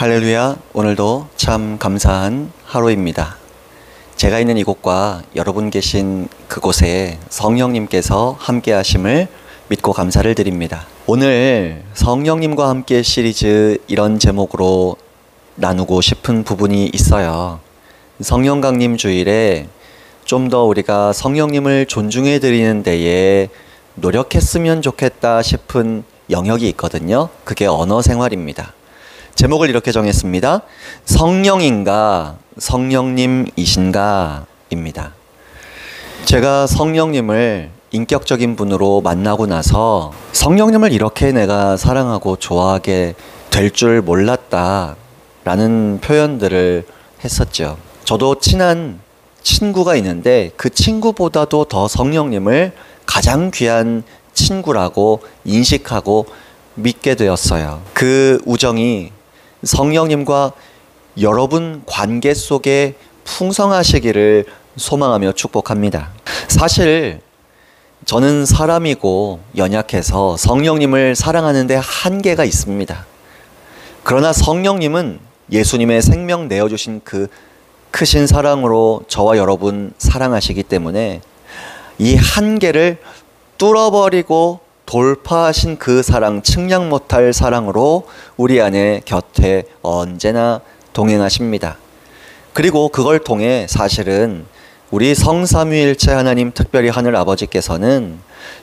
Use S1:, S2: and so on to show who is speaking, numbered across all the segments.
S1: 할렐루야, 오늘도 참 감사한 하루입니다. 제가 있는 이곳과 여러분 계신 그곳에 성령님께서 함께 하심을 믿고 감사를 드립니다. 오늘 성령님과 함께 시리즈 이런 제목으로 나누고 싶은 부분이 있어요. 성령 강림 주일에 좀 더 우리가 성령님을 존중해 드리는 데에 노력했으면 좋겠다 싶은 영역이 있거든요. 그게 언어 생활입니다. 제목을 이렇게 정했습니다. 성령인가 성령님이신가 입니다. 제가 성령님을 인격적인 분으로 만나고 나서 성령님을 이렇게 내가 사랑하고 좋아하게 될 줄 몰랐다 라는 표현들을 했었죠. 저도 친한 친구가 있는데 그 친구보다도 더 성령님을 가장 귀한 친구라고 인식하고 믿게 되었어요. 그 우정이 성령님과 여러분 관계 속에 풍성하시기를 소망하며 축복합니다. 사실 저는 사람이고 연약해서 성령님을 사랑하는데 한계가 있습니다. 그러나 성령님은 예수님의 생명 내어주신 그 크신 사랑으로 저와 여러분 사랑하시기 때문에 이 한계를 뚫어버리고 돌파하신 그 사랑, 측량 못할 사랑으로 우리 안에 곁에 언제나 동행하십니다. 그리고 그걸 통해 사실은 우리 성삼위일체 하나님, 특별히 하늘 아버지께서는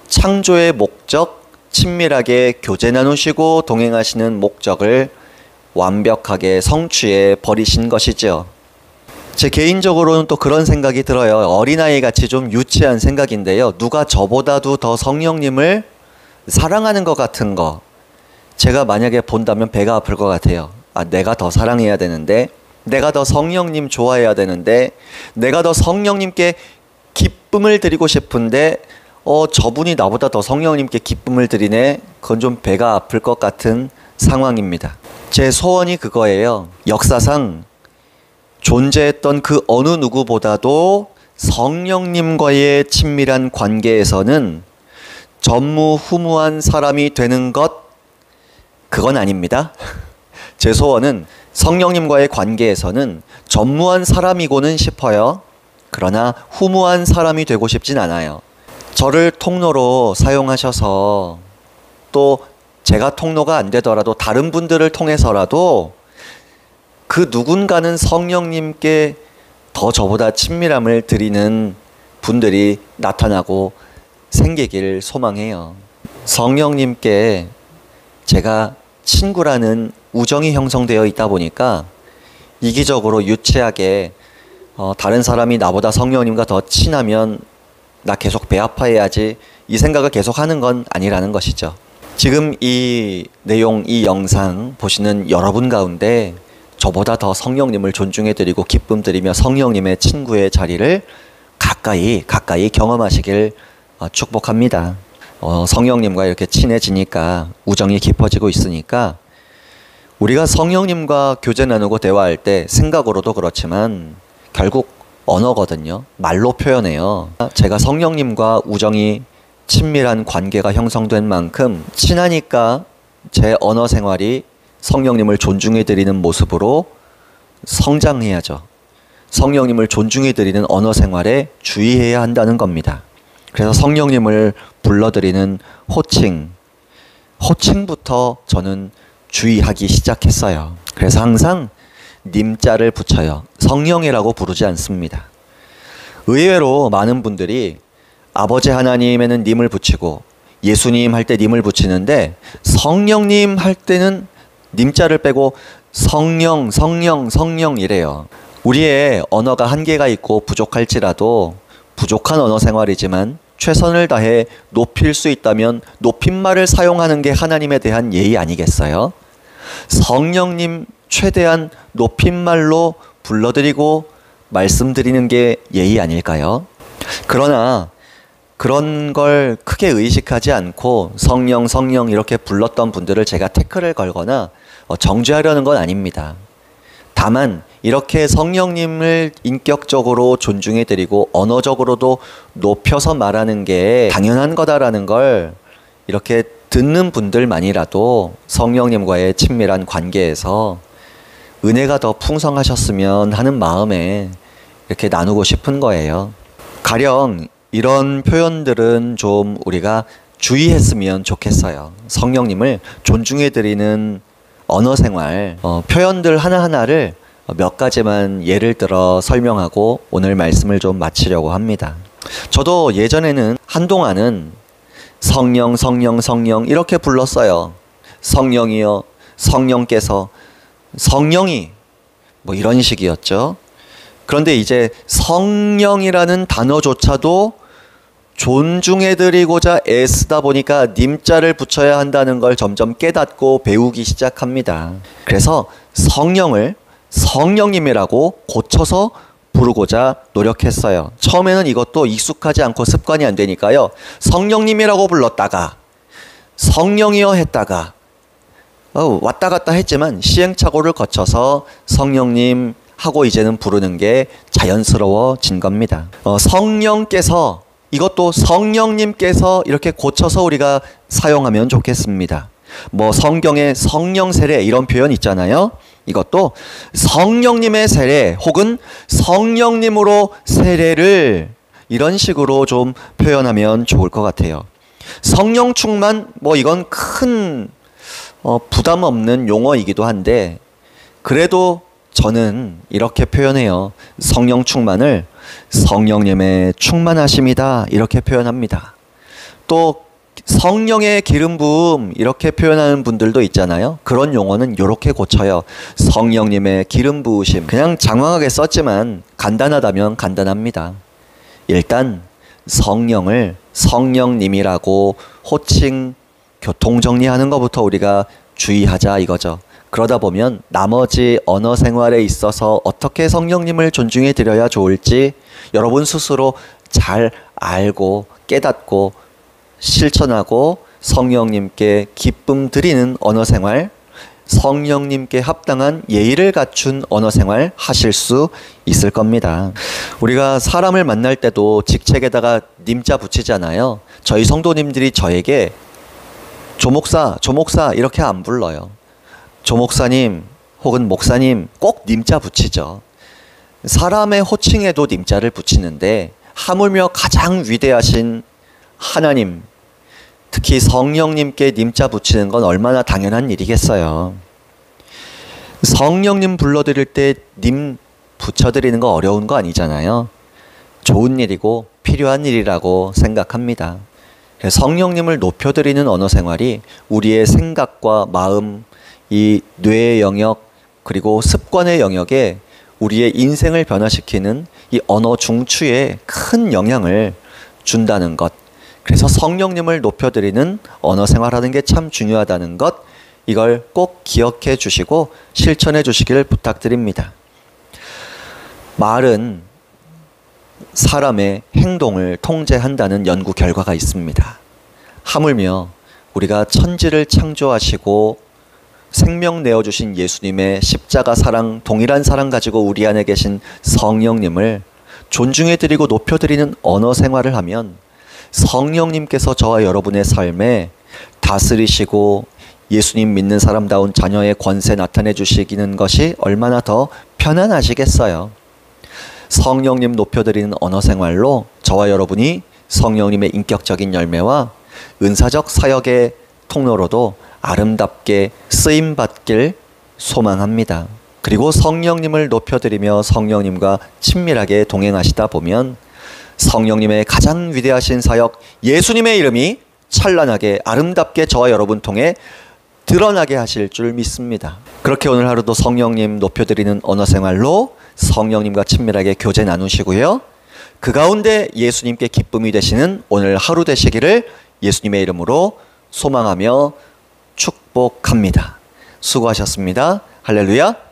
S1: 창조의 목적, 친밀하게 교제 나누시고 동행하시는 목적을 완벽하게 성취해 버리신 것이죠. 제 개인적으로는 또 그런 생각이 들어요. 어린아이 같이 좀 유치한 생각인데요. 누가 저보다도 더 성령님을 사랑하는 것 같은 거 제가 만약에 본다면 배가 아플 것 같아요. 내가 더 사랑해야 되는데, 내가 더 성령님 좋아해야 되는데, 내가 더 성령님께 기쁨을 드리고 싶은데 저분이 나보다 더 성령님께 기쁨을 드리네. 그건 좀 배가 아플 것 같은 상황입니다. 제 소원이 그거예요. 역사상 존재했던 그 어느 누구보다도 성령님과의 친밀한 관계에서는 전무후무한 사람이 되는 것, 그건 아닙니다. 제 소원은 성령님과의 관계에서는 전무한 사람이고는 싶어요. 그러나 후무한 사람이 되고 싶진 않아요. 저를 통로로 사용하셔서 또 제가 통로가 안 되더라도 다른 분들을 통해서라도 그 누군가는 성령님께 더 저보다 친밀함을 드리는 분들이 나타나고 생기길 소망해요. 성령님께 제가 친구라는 우정이 형성되어 있다 보니까 이기적으로 유치하게 다른 사람이 나보다 성령님과 더 친하면 나 계속 배 아파해야지 이 생각을 계속 하는 건 아니라는 것이죠. 지금 이 내용, 이 영상 보시는 여러분 가운데 저보다 더 성령님을 존중해드리고 기쁨드리며 성령님의 친구의 자리를 가까이 경험하시길 축복합니다. 성령님과 이렇게 친해지니까 우정이 깊어지고 있으니까 우리가 성령님과 교제 나누고 대화할 때 생각으로도 그렇지만 결국 언어거든요. 말로 표현해요. 제가 성령님과 우정이 친밀한 관계가 형성된 만큼 친하니까 제 언어 생활이 성령님을 존중해드리는 모습으로 성장해야죠. 성령님을 존중해드리는 언어 생활에 주의해야 한다는 겁니다. 그래서 성령님을 불러드리는 호칭부터 저는 주의하기 시작했어요. 그래서 항상 님자를 붙여요. 성령이라고 부르지 않습니다. 의외로 많은 분들이 아버지 하나님에는 님을 붙이고 예수님 할 때 님을 붙이는데 성령님 할 때는 님자를 빼고 성령 이래요. 우리의 언어가 한계가 있고 부족할지라도 부족한 언어 생활이지만 최선을 다해 높일 수 있다면 높임말을 사용하는 게 하나님에 대한 예의 아니겠어요? 성령님 최대한 높임말로 불러드리고 말씀드리는 게 예의 아닐까요? 그러나 그런 걸 크게 의식하지 않고 성령 이렇게 불렀던 분들을 제가 태클을 걸거나 정죄하려는 건 아닙니다. 다만 이렇게 성령님을 인격적으로 존중해드리고 언어적으로도 높여서 말하는 게 당연한 거다라는 걸 이렇게 듣는 분들만이라도 성령님과의 친밀한 관계에서 은혜가 더 풍성하셨으면 하는 마음에 이렇게 나누고 싶은 거예요. 가령 이런 표현들은 좀 우리가 주의했으면 좋겠어요. 성령님을 존중해드리는 언어 생활, 표현들 하나하나를 몇 가지만 예를 들어 설명하고 오늘 말씀을 좀 마치려고 합니다. 저도 예전에는 한동안은 성령, 성령, 성령 이렇게 불렀어요. 성령이여, 성령께서, 성령이 뭐 이런 식이었죠. 그런데 이제 성령이라는 단어조차도 존중해드리고자 애쓰다 보니까 님자를 붙여야 한다는 걸 점점 깨닫고 배우기 시작합니다. 그래서 성령을 성령님이라고 고쳐서 부르고자 노력했어요. 처음에는 이것도 익숙하지 않고 습관이 안 되니까요. 성령님이라고 불렀다가 성령이여 했다가 왔다 갔다 했지만 시행착오를 거쳐서 성령님 하고 이제는 부르는 게 자연스러워진 겁니다. 성령께서, 이것도 성령님께서 이렇게 고쳐서 우리가 사용하면 좋겠습니다. 뭐 성경에 성령 세례 이런 표현 있잖아요. 이것도 성령님의 세례 혹은 성령님으로 세례를 이런 식으로 좀 표현하면 좋을 것 같아요. 성령 충만, 뭐 이건 큰 부담 없는 용어이기도 한데 그래도 저는 이렇게 표현해요. 성령 충만을 성령님의 충만하심이다 이렇게 표현합니다. 또 성령의 기름 부음 이렇게 표현하는 분들도 있잖아요. 그런 용어는 이렇게 고쳐요. 성령님의 기름 부으심. 그냥 장황하게 썼지만 간단하다면 간단합니다. 일단 성령을 성령님이라고 호칭 교통정리하는 것부터 우리가 주의하자 이거죠. 그러다 보면 나머지 언어 생활에 있어서 어떻게 성령님을 존중해 드려야 좋을지 여러분 스스로 잘 알고 깨닫고 실천하고 성령님께 기쁨 드리는 언어 생활, 성령님께 합당한 예의를 갖춘 언어 생활 하실 수 있을 겁니다. 우리가 사람을 만날 때도 직책에다가 님자 붙이잖아요. 저희 성도님들이 저에게 조목사, 조목사 이렇게 안 불러요. 조목사님 혹은 목사님 꼭 님자 붙이죠. 사람의 호칭에도 님자를 붙이는데 하물며 가장 위대하신 하나님, 특히 성령님께 님자 붙이는 건 얼마나 당연한 일이겠어요. 성령님 불러드릴 때 님 붙여드리는 거 어려운 거 아니잖아요. 좋은 일이고 필요한 일이라고 생각합니다. 성령님을 높여드리는 언어 생활이 우리의 생각과 마음, 이 뇌의 영역 그리고 습관의 영역에 우리의 인생을 변화시키는 이 언어 중추에 큰 영향을 준다는 것. 그래서 성령님을 높여드리는 언어 생활하는 게 참 중요하다는 것, 이걸 꼭 기억해 주시고 실천해 주시기를 부탁드립니다. 말은 사람의 행동을 통제한다는 연구 결과가 있습니다. 하물며 우리가 천지를 창조하시고 생명 내어주신 예수님의 십자가 사랑, 동일한 사랑 가지고 우리 안에 계신 성령님을 존중해드리고 높여드리는 언어 생활을 하면 성령님께서 저와 여러분의 삶에 다스리시고 예수님 믿는 사람다운 자녀의 권세 나타내 주시기는 것이 얼마나 더 편안하시겠어요. 성령님 높여드리는 언어 생활로 저와 여러분이 성령님의 인격적인 열매와 은사적 사역의 통로로도 아름답게 쓰임받길 소망합니다. 그리고 성령님을 높여드리며 성령님과 친밀하게 동행하시다 보면 성령님의 가장 위대하신 사역, 예수님의 이름이 찬란하게 아름답게 저와 여러분 통해 드러나게 하실 줄 믿습니다. 그렇게 오늘 하루도 성령님 높여드리는 언어 생활로 성령님과 친밀하게 교제 나누시고요. 그 가운데 예수님께 기쁨이 되시는 오늘 하루 되시기를 예수님의 이름으로 소망하며 축복합니다. 수고하셨습니다. 할렐루야.